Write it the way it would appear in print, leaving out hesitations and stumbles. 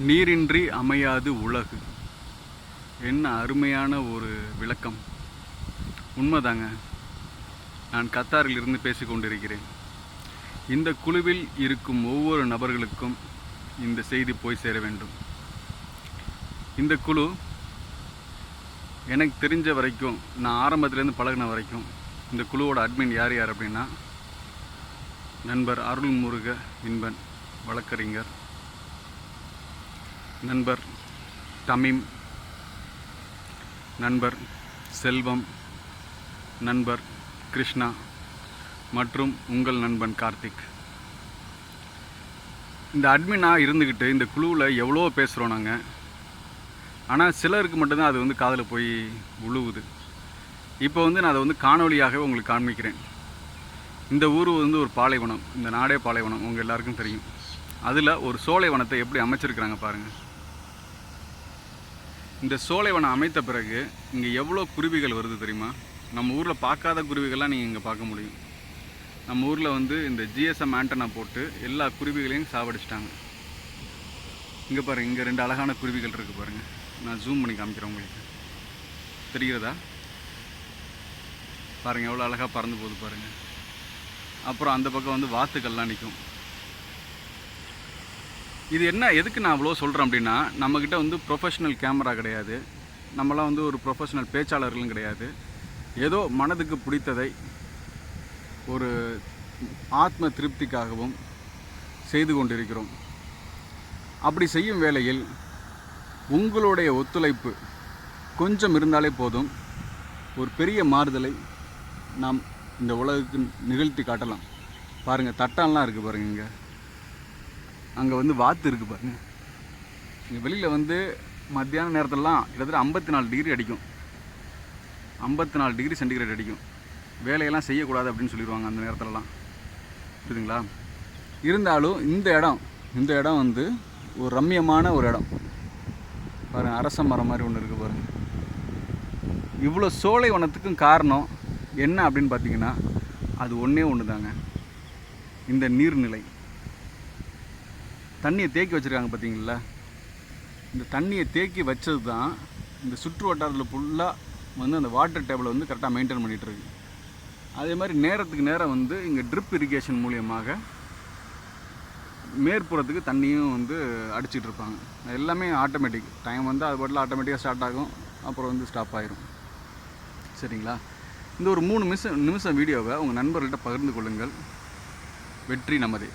நீரின்றி அமையாது உலகு. என்ன அருமையான ஒரு விளக்கம். உண்மைதாங்க. நான் கத்தாரில் இருந்து பேசிக்கொண்டிருக்கிறேன். இந்த குழுவில் இருக்கும் ஒவ்வொரு நபர்களுக்கும் இந்த செய்தி போய் சேர வேண்டும். இந்த குழு எனக்கு தெரிஞ்ச வரைக்கும், நான் ஆரம்பத்துலேருந்து பழகின வரைக்கும், இந்த குழுவோட அட்மின் யார் யார் அப்படின்னா, நண்பர் அருள்முருக இன்பன் வழக்கறிஞர், நண்பர் தமிம், நண்பர் செல்வம், நண்பர் கிருஷ்ணா மற்றும் உங்கள் நண்பன் கார்த்திக். இந்த அட்மினாக இருந்துக்கிட்டு இந்த குழுவில் எவ்வளோ பேசுகிறோம் நாங்கள். ஆனால் சிலருக்கு மட்டும்தான் அது காதில் போய் உழுவுது. இப்போ நான் அதை காணொலியாகவே உங்களுக்கு காண்பிக்கிறேன். இந்த ஊர் ஒரு பாலைவனம், இந்த நாடே பாலைவனம், உங்கள் எல்லாருக்கும் தெரியும். அதில் ஒரு சோலைவனத்தை எப்படி அமைச்சிருக்கிறாங்க பாருங்கள். இந்த சோலைவனம் அமைத்த பிறகு இங்கே எவ்வளோ குருவிகள் வருது தெரியுமா? நம்ம ஊரில் பார்க்காத குருவிகள்லாம் நீங்கள் இங்கே பார்க்க முடியும். நம்ம ஊரில் இந்த ஜிஎஸ்எம் ஆண்டனா போட்டு எல்லா குருவிகளையும் சாவடிச்சிட்டாங்க. இங்கே பாருங்கள், இங்கே 2 அழகான குருவிகள் இருக்குது பாருங்கள். நான் ஜூம் பண்ணி காமிக்கிறேன் உங்களுக்கு. தெரிகிறதா? பாருங்கள் எவ்வளோ அழகாக பறந்து போகுது பாருங்கள். அப்புறம் அந்த பக்கம் வாத்துக்கள்லாம் நிற்கும். இது என்ன, எதுக்கு நான் அவ்வளோ சொல்கிறேன் அப்படின்னா, நம்மக்கிட்ட ப்ரொஃபஷ்னல் கேமரா கிடையாது, நம்மளாம் ஒரு ப்ரொஃபஷ்னல் பேச்சாளர்களும் கிடையாது. ஏதோ மனதுக்கு பிடித்ததை ஒரு ஆத்ம திருப்திக்காகவும் செய்து கொண்டிருக்கிறோம். அப்படி செய்யும் வேளையில் உங்களுடைய ஒத்துழைப்பு கொஞ்சம் இருந்தாலே போதும், ஒரு பெரிய மாறுதலை நாம் இந்த உலகுக்கு நிகழ்த்தி காட்டலாம். பாருங்கள், தட்டான்லாம் இருக்குது பாருங்கள். இங்கே அங்கே வாத்து இருக்குது பாருங்கள். இங்கே வெளியில் மத்தியான நேரத்திலலாம் கிட்டத்தட்ட 54 டிகிரி அடிக்கும், 54 டிகிரி சென்டிகிரேட் அடிக்கும். வேலையெல்லாம் செய்யக்கூடாது அப்படின்னு சொல்லிடுவாங்க அந்த நேரத்திலலாம், புரியுதுங்களா? இருந்தாலும் இந்த இடம் ஒரு ரம்மியமான ஒரு இடம் பாருங்கள். அரச மரம் மாதிரி ஒன்று இருக்குது பாருங்கள். இவ்வளோ சோலை வனத்துக்கும் காரணம் என்ன அப்படின்னு பார்த்தீங்கன்னா, அது ஒன்றே ஒன்று தாங்க, இந்த நீர்நிலை. தண்ணியை தேக்கி வச்சுருக்காங்க பார்த்தீங்களா? இந்த தண்ணியை தேக்கி வச்சது தான் இந்த சுற்று வட்டாரத்தில் ஃபுல்லாக அந்த வாட்டர் டேபிளை கரெக்டாக மெயின்டைன் பண்ணிகிட்ருக்கு. அதே மாதிரி நேரத்துக்கு நேரம் இங்கே ட்ரிப் இரிகேஷன் மூலியமாக மேற்புறத்துக்கு தண்ணியும் அடிச்சிட்ருப்பாங்க. எல்லாமே ஆட்டோமேட்டிக். டைம் அது பாட்டில் ஆட்டோமேட்டிக்காக ஸ்டார்ட் ஆகும், அப்புறம் ஸ்டாப் ஆகிரும். சரிங்களா? இந்த ஒரு 3 நிமிஷம் வீடியோவை உங்கள் நண்பர்கள்ட்ட பகிர்ந்து கொள்ளுங்கள். வெற்றி நமதே.